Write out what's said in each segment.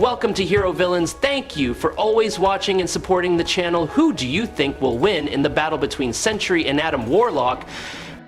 welcome to Hero Villains. Thank you for always watching and supporting the channel. Who do you think will win in the battle between Sentry and Adam Warlock?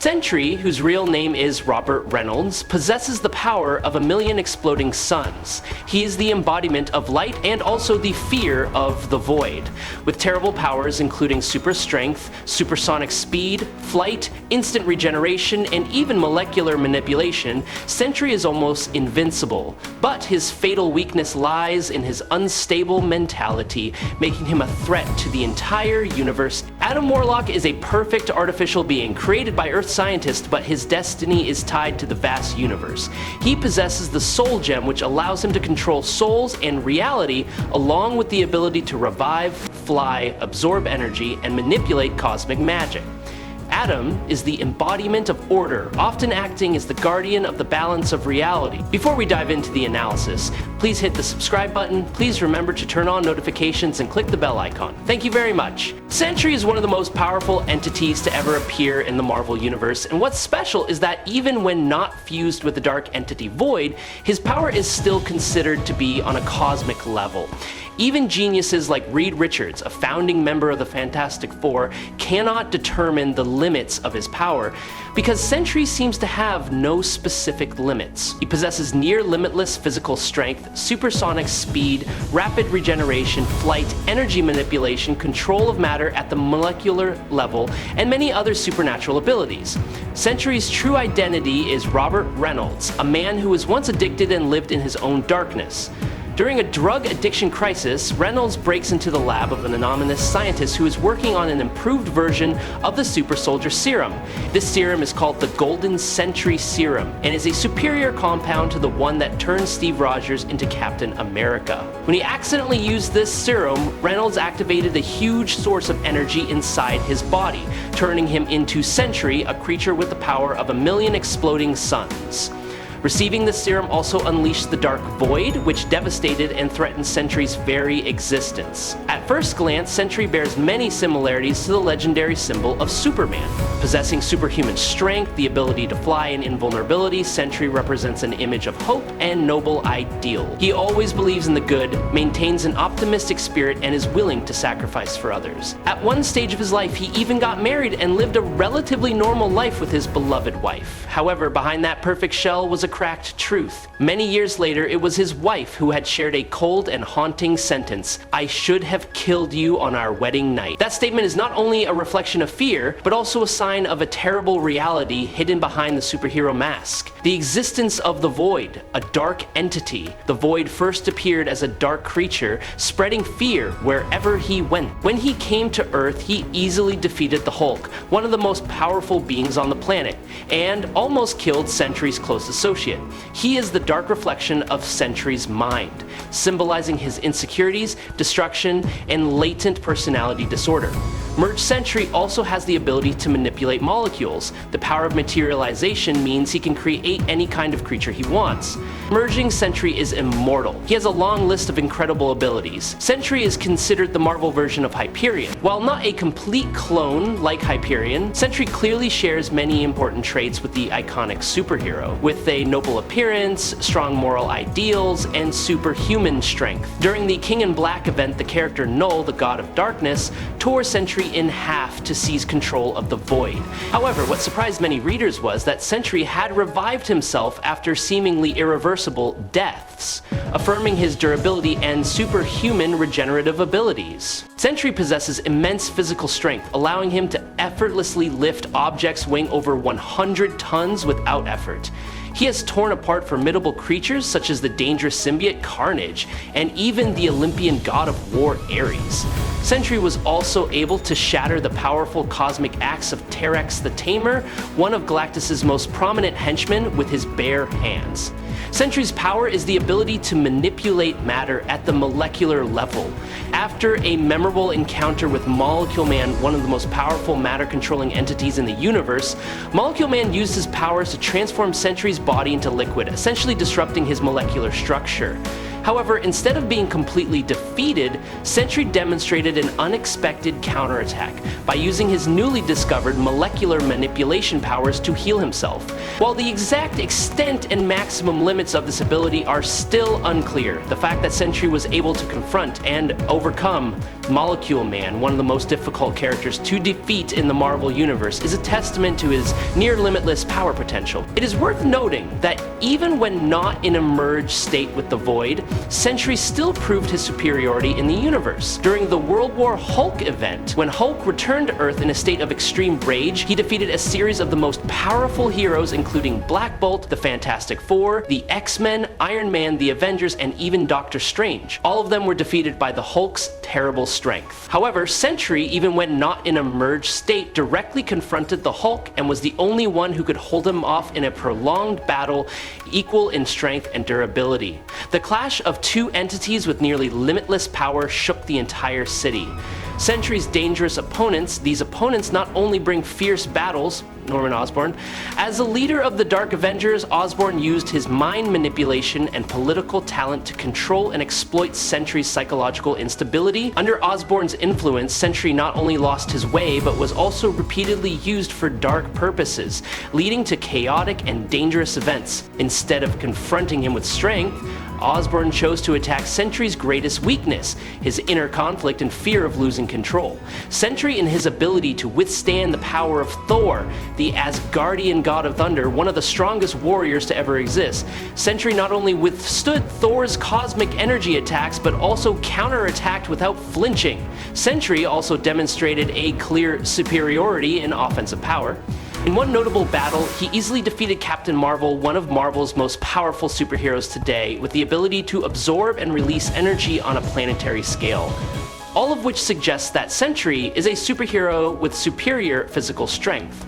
Sentry, whose real name is Robert Reynolds, possesses the power of 1,000,000 exploding suns. He is the embodiment of light and also the fear of the void. With terrible powers including super strength, supersonic speed, flight, instant regeneration, and even molecular manipulation, Sentry is almost invincible. But his fatal weakness lies in his unstable mentality, making him a threat to the entire universe. Adam Warlock is a perfect artificial being created by Earth scientist, but his destiny is tied to the vast universe. He possesses the soul gem, which allows him to control souls and reality, along with the ability to revive, fly, absorb energy, and manipulate cosmic magic. Adam is the embodiment of order, often acting as the guardian of the balance of reality. Before we dive into the analysis, please hit the subscribe button, please remember to turn on notifications and click the bell icon. Thank you very much. Sentry is one of the most powerful entities to ever appear in the Marvel Universe, and what's special is that even when not fused with the dark entity Void, his power is still considered to be on a cosmic level. Even geniuses like Reed Richards, a founding member of the Fantastic Four, cannot determine the limits of his power, because Sentry seems to have no specific limits. He possesses near limitless physical strength, supersonic speed, rapid regeneration, flight, energy manipulation, control of matter at the molecular level, and many other supernatural abilities. Sentry's true identity is Robert Reynolds, a man who was once addicted and lived in his own darkness. During a drug addiction crisis, Reynolds breaks into the lab of an anonymous scientist who is working on an improved version of the super soldier serum. This serum is called the Golden Sentry Serum and is a superior compound to the one that turned Steve Rogers into Captain America. When he accidentally used this serum, Reynolds activated a huge source of energy inside his body, turning him into Sentry, a creature with the power of 1,000,000 exploding suns. Receiving the serum also unleashed the Dark Void, which devastated and threatened Sentry's very existence. At first glance, Sentry bears many similarities to the legendary symbol of Superman. Possessing superhuman strength, the ability to fly, and invulnerability, Sentry represents an image of hope and noble ideal. He always believes in the good, maintains an optimistic spirit, and is willing to sacrifice for others. At one stage of his life, he even got married and lived a relatively normal life with his beloved wife. However, behind that perfect shell was a cracked truth. Many years later, it was his wife who had shared a cold and haunting sentence: "I should have killed you on our wedding night." That statement is not only a reflection of fear, but also a sign of a terrible reality hidden behind the superhero mask. The existence of the Void, a dark entity. The Void first appeared as a dark creature, spreading fear wherever he went. When he came to Earth, he easily defeated the Hulk, one of the most powerful beings on the planet, and almost killed Sentry's close associate. He is the dark reflection of Sentry's mind, symbolizing his insecurities, destruction, and latent personality disorder. Merged Sentry also has the ability to manipulate molecules. The power of materialization means he can create any kind of creature he wants. Merging Sentry is immortal. He has a long list of incredible abilities. Sentry is considered the Marvel version of Hyperion. While not a complete clone like Hyperion, Sentry clearly shares many important traits with the iconic superhero, with a noble appearance, strong moral ideals, and superhuman strength. During the King in Black event, the character Null, the God of Darkness, tore Sentry in half to seize control of the Void. However, what surprised many readers was that Sentry had revived himself after seemingly irreversible deaths, affirming his durability and superhuman regenerative abilities. Sentry possesses immense physical strength, allowing him to effortlessly lift objects weighing over 100 tons without effort. He has torn apart formidable creatures such as the dangerous symbiote Carnage, and even the Olympian god of war Ares. Sentry was also able to shatter the powerful cosmic axe of Terex the Tamer, one of Galactus's most prominent henchmen, with his bare hands. Sentry's power is the ability to manipulate matter at the molecular level. After a memorable encounter with Molecule Man, one of the most powerful matter-controlling entities in the universe, Molecule Man used his powers to transform Sentry's body into liquid, essentially disrupting his molecular structure. However, instead of being completely defeated, Sentry demonstrated an unexpected counterattack by using his newly discovered molecular manipulation powers to heal himself. While the exact extent and maximum limits of this ability are still unclear, the fact that Sentry was able to confront and overcome Molecule Man, one of the most difficult characters to defeat in the Marvel Universe, is a testament to his near-limitless power potential. It is worth noting that even when not in a merged state with the Void, Sentry still proved his superiority in the universe. During the World War Hulk event, when Hulk returned to Earth in a state of extreme rage, he defeated a series of the most powerful heroes, including Black Bolt, the Fantastic Four, the X-Men, Iron Man, the Avengers, and even Doctor Strange. All of them were defeated by the Hulk's terrible strength. However, Sentry, even when not in a merged state, directly confronted the Hulk and was the only one who could hold him off in a prolonged battle equal in strength and durability. The clash of two entities with nearly limitless power shook the entire city. Sentry's dangerous opponents, these opponents not only bring fierce battles, Norman Osborn. As a leader of the Dark Avengers, Osborn used his mind manipulation and political talent to control and exploit Sentry's psychological instability. Under Osborn's influence, Sentry not only lost his way, but was also repeatedly used for dark purposes, leading to chaotic and dangerous events. Instead of confronting him with strength, Osborn chose to attack Sentry's greatest weakness, his inner conflict and fear of losing control. Sentry, in his ability to withstand the power of Thor, the Asgardian god of thunder, one of the strongest warriors to ever exist, Sentry not only withstood Thor's cosmic energy attacks, but also counterattacked without flinching. Sentry also demonstrated a clear superiority in offensive power. In one notable battle, he easily defeated Captain Marvel, one of Marvel's most powerful superheroes today, with the ability to absorb and release energy on a planetary scale. All of which suggests that Sentry is a superhero with superior physical strength.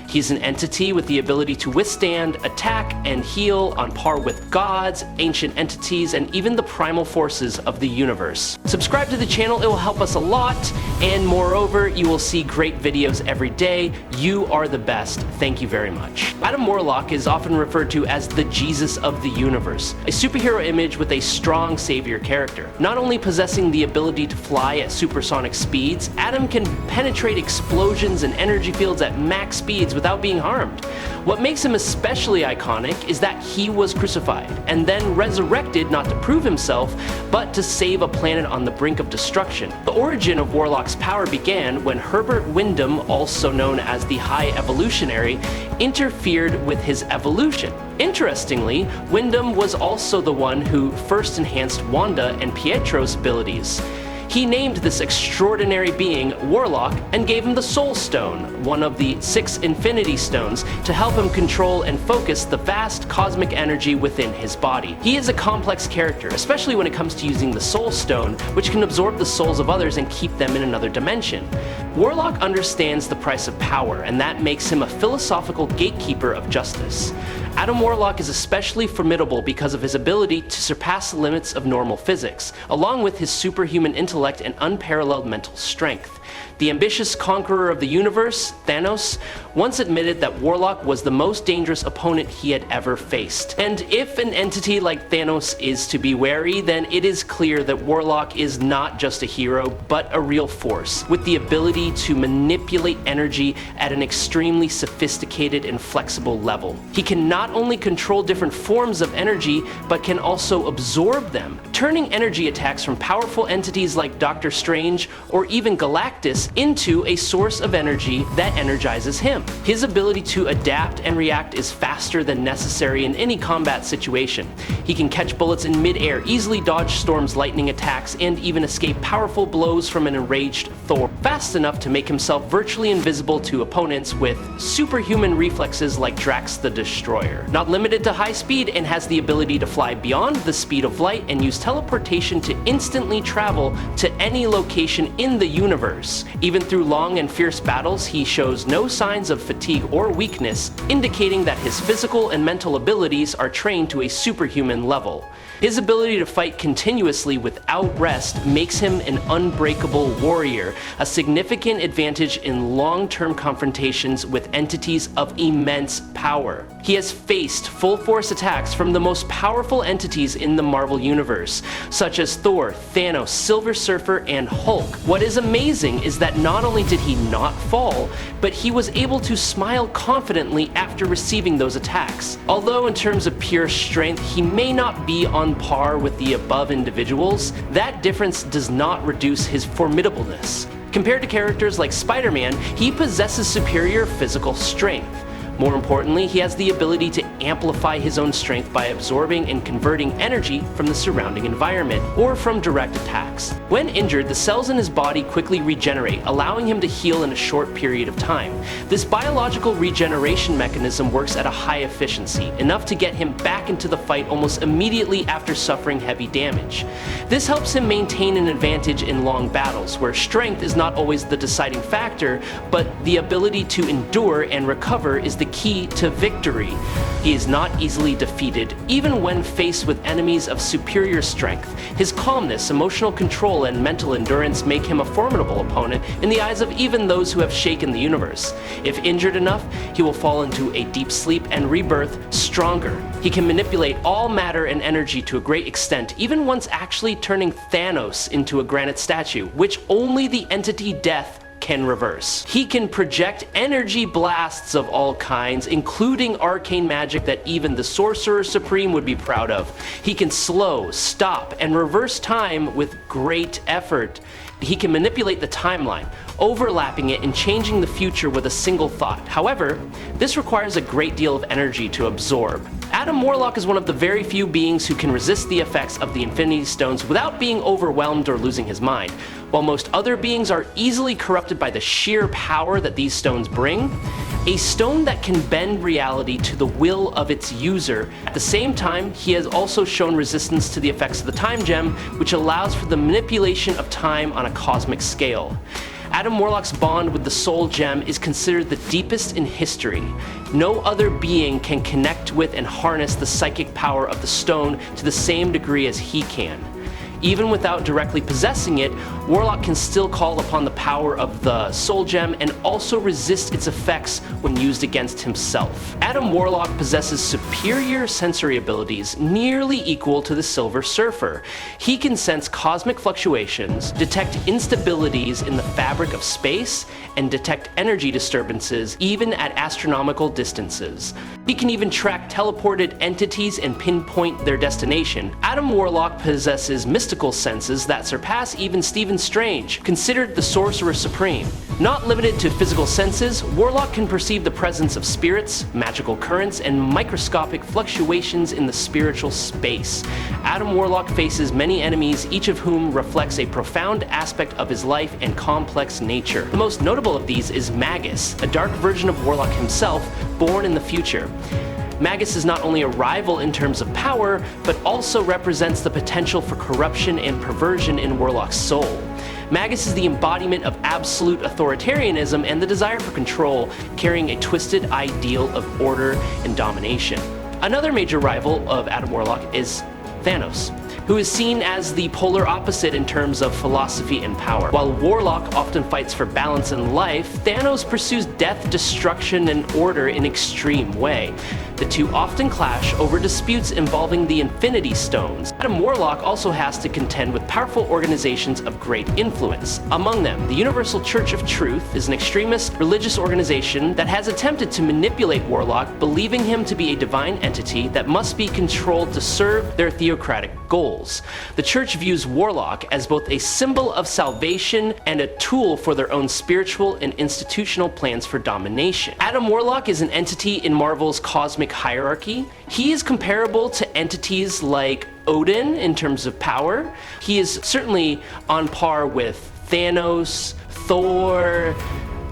He's an entity with the ability to withstand, attack, and heal on par with gods, ancient entities, and even the primal forces of the universe. Subscribe to the channel, it will help us a lot, and moreover, you will see great videos every day. You are the best. Thank you very much. Adam Warlock is often referred to as the Jesus of the universe, a superhero image with a strong savior character. Not only possessing the ability to fly at supersonic speeds, Adam can penetrate explosions and energy fields at max speeds without being harmed. What makes him especially iconic is that he was crucified and then resurrected not to prove himself, but to save a planet on the brink of destruction. The origin of Warlock's power began when Herbert Wyndham, also known as the High Evolutionary, interfered with his evolution. Interestingly, Wyndham was also the one who first enhanced Wanda and Pietro's abilities. He named this extraordinary being Warlock and gave him the Soul Stone, one of the 6 Infinity Stones, to help him control and focus the vast cosmic energy within his body. He is a complex character, especially when it comes to using the Soul Stone, which can absorb the souls of others and keep them in another dimension. Warlock understands the price of power, and that makes him a philosophical gatekeeper of justice. Adam Warlock is especially formidable because of his ability to surpass the limits of normal physics, along with his superhuman intellect and unparalleled mental strength. The ambitious conqueror of the universe, Thanos, once admitted that Warlock was the most dangerous opponent he had ever faced. And if an entity like Thanos is to be wary, then it is clear that Warlock is not just a hero, but a real force, with the ability to manipulate energy at an extremely sophisticated and flexible level. He can not only control different forms of energy, but can also absorb them, turning energy attacks from powerful entities like Doctor Strange or even Galactus into a source of energy that energizes him. His ability to adapt and react is faster than necessary in any combat situation. He can catch bullets in mid-air, easily dodge Storm's lightning attacks, and even escape powerful blows from an enraged Thor, fast enough to make himself virtually invisible to opponents with superhuman reflexes like Drax the Destroyer. Not limited to high speed, and has the ability to fly beyond the speed of light and use teleportation to instantly travel to any location in the universe. Even through long and fierce battles, he shows no signs of fatigue or weakness, indicating that his physical and mental abilities are trained to a superhuman level. His ability to fight continuously without rest makes him an unbreakable warrior, a significant advantage in long-term confrontations with entities of immense power. He has faced full-force attacks from the most powerful entities in the Marvel Universe, such as Thor, Thanos, Silver Surfer, and Hulk. What is amazing is that not only did he not fall, but he was able to smile confidently after receiving those attacks. Although in terms of pure strength, he may not be on par with the above individuals, that difference does not reduce his formidableness. Compared to characters like Spider-Man, he possesses superior physical strength. More importantly, he has the ability to amplify his own strength by absorbing and converting energy from the surrounding environment, or from direct attacks. When injured, the cells in his body quickly regenerate, allowing him to heal in a short period of time. This biological regeneration mechanism works at a high efficiency, enough to get him back into the fight almost immediately after suffering heavy damage. This helps him maintain an advantage in long battles, where strength is not always the deciding factor, but the ability to endure and recover is the key to victory. He is not easily defeated, even when faced with enemies of superior strength. His calmness, emotional control, and mental endurance make him a formidable opponent in the eyes of even those who have shaken the universe. If injured enough, he will fall into a deep sleep and rebirth stronger. He can manipulate all matter and energy to a great extent, even once actually turning Thanos into a granite statue, which only the entity Death can reverse. He can project energy blasts of all kinds, including arcane magic that even the Sorcerer Supreme would be proud of. He can slow, stop, and reverse time with great effort. He can manipulate the timeline, overlapping it and changing the future with a single thought. However, this requires a great deal of energy to absorb. Adam Warlock is one of the very few beings who can resist the effects of the Infinity Stones without being overwhelmed or losing his mind. While most other beings are easily corrupted by the sheer power that these stones bring, a stone that can bend reality to the will of its user. At the same time, he has also shown resistance to the effects of the Time Gem, which allows for the manipulation of time on a cosmic scale. Adam Warlock's bond with the Soul Gem is considered the deepest in history. No other being can connect with and harness the psychic power of the stone to the same degree as he can. Even without directly possessing it, Warlock can still call upon the power of the Soul Gem and also resist its effects when used against himself. Adam Warlock possesses superior sensory abilities nearly equal to the Silver Surfer. He can sense cosmic fluctuations, detect instabilities in the fabric of space, and detect energy disturbances even at astronomical distances. He can even track teleported entities and pinpoint their destination. Adam Warlock possesses mystical senses that surpass even Stephen Strange, considered the Sorcerer Supreme. Not limited to physical senses, Warlock can perceive the presence of spirits, magical currents, and microscopic fluctuations in the spiritual space. Adam Warlock faces many enemies, each of whom reflects a profound aspect of his life and complex nature. The most notable of these is Magus, a dark version of Warlock himself, born in the future. Magus is not only a rival in terms of power, but also represents the potential for corruption and perversion in Warlock's soul. Magus is the embodiment of absolute authoritarianism and the desire for control, carrying a twisted ideal of order and domination. Another major rival of Adam Warlock is Thanos, who is seen as the polar opposite in terms of philosophy and power. While Warlock often fights for balance in life, Thanos pursues death, destruction, and order in an extreme way. The two often clash over disputes involving the Infinity Stones. Adam Warlock also has to contend with powerful organizations of great influence. Among them, the Universal Church of Truth is an extremist religious organization that has attempted to manipulate Warlock, believing him to be a divine entity that must be controlled to serve their theocratic goals. The church views Warlock as both a symbol of salvation and a tool for their own spiritual and institutional plans for domination. Adam Warlock is an entity in Marvel's cosmic hierarchy. He is comparable to entities like Odin in terms of power. He is certainly on par with Thanos, Thor,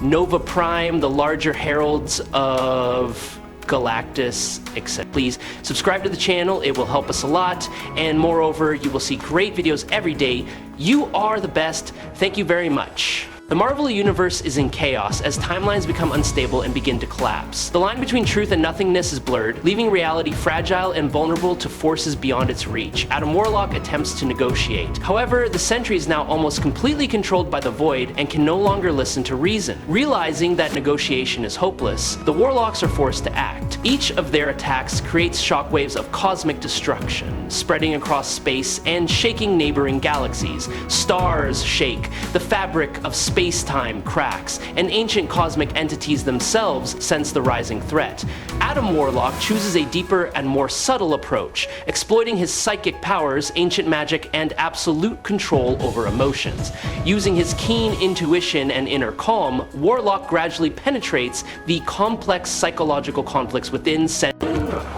Nova Prime, the larger heralds of Galactus, etc. Please subscribe to the channel, it will help us a lot, and moreover, you will see great videos every day. You are the best. Thank you very much. The Marvel Universe is in chaos as timelines become unstable and begin to collapse. The line between truth and nothingness is blurred, leaving reality fragile and vulnerable to forces beyond its reach. Adam Warlock attempts to negotiate. However, the Sentry is now almost completely controlled by the Void and can no longer listen to reason. Realizing that negotiation is hopeless, the Warlocks are forced to act. Each of their attacks creates shockwaves of cosmic destruction, spreading across space and shaking neighboring galaxies. Stars shake, the fabric of space-time cracks, and ancient cosmic entities themselves sense the rising threat. Adam Warlock chooses a deeper and more subtle approach, exploiting his psychic powers, ancient magic, and absolute control over emotions. Using his keen intuition and inner calm, Warlock gradually penetrates the complex psychological conflicts within Sentry.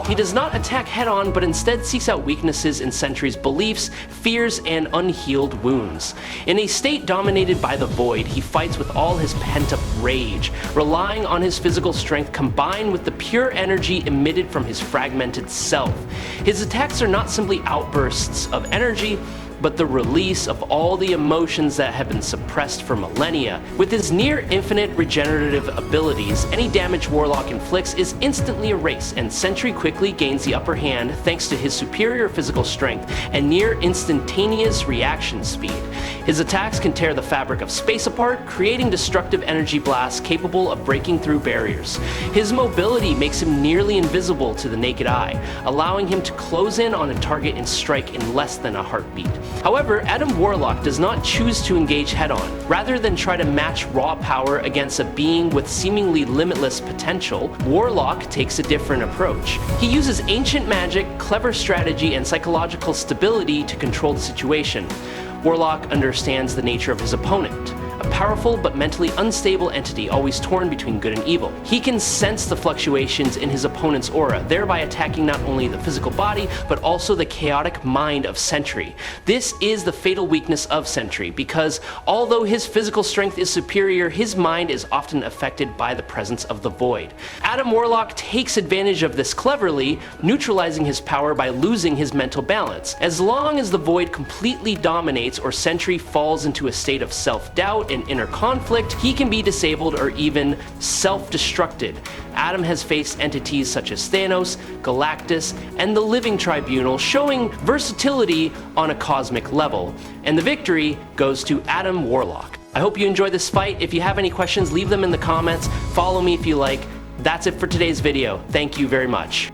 He does not attack head-on, but instead seeks out weaknesses in Sentry's beliefs, fears, and unhealed wounds. In a state dominated by the Void, he fights with all his pent-up rage, relying on his physical strength combined with the pure energy emitted from his fragmented self. His attacks are not simply outbursts of energy, but the release of all the emotions that have been suppressed for millennia. With his near-infinite regenerative abilities, any damage Warlock inflicts is instantly erased, and Sentry quickly gains the upper hand thanks to his superior physical strength and near-instantaneous reaction speed. His attacks can tear the fabric of space apart, creating destructive energy blasts capable of breaking through barriers. His mobility makes him nearly invisible to the naked eye, allowing him to close in on a target and strike in less than a heartbeat. However, Adam Warlock does not choose to engage head-on. Rather than try to match raw power against a being with seemingly limitless potential, Warlock takes a different approach. He uses ancient magic, clever strategy, and psychological stability to control the situation. Warlock understands the nature of his opponent, a powerful but mentally unstable entity always torn between good and evil. He can sense the fluctuations in his opponent's aura, thereby attacking not only the physical body, but also the chaotic mind of Sentry. This is the fatal weakness of Sentry, because although his physical strength is superior, his mind is often affected by the presence of the Void. Adam Warlock takes advantage of this cleverly, neutralizing his power by losing his mental balance. As long as the Void completely dominates or Sentry falls into a state of self-doubt and inner conflict, he can be disabled or even self-destructed. Adam has faced entities such as Thanos, Galactus, and the Living Tribunal, showing versatility on a cosmic level. And the victory goes to Adam Warlock. I hope you enjoyed this fight. If you have any questions, leave them in the comments. Follow me if you like. That's it for today's video. Thank you very much.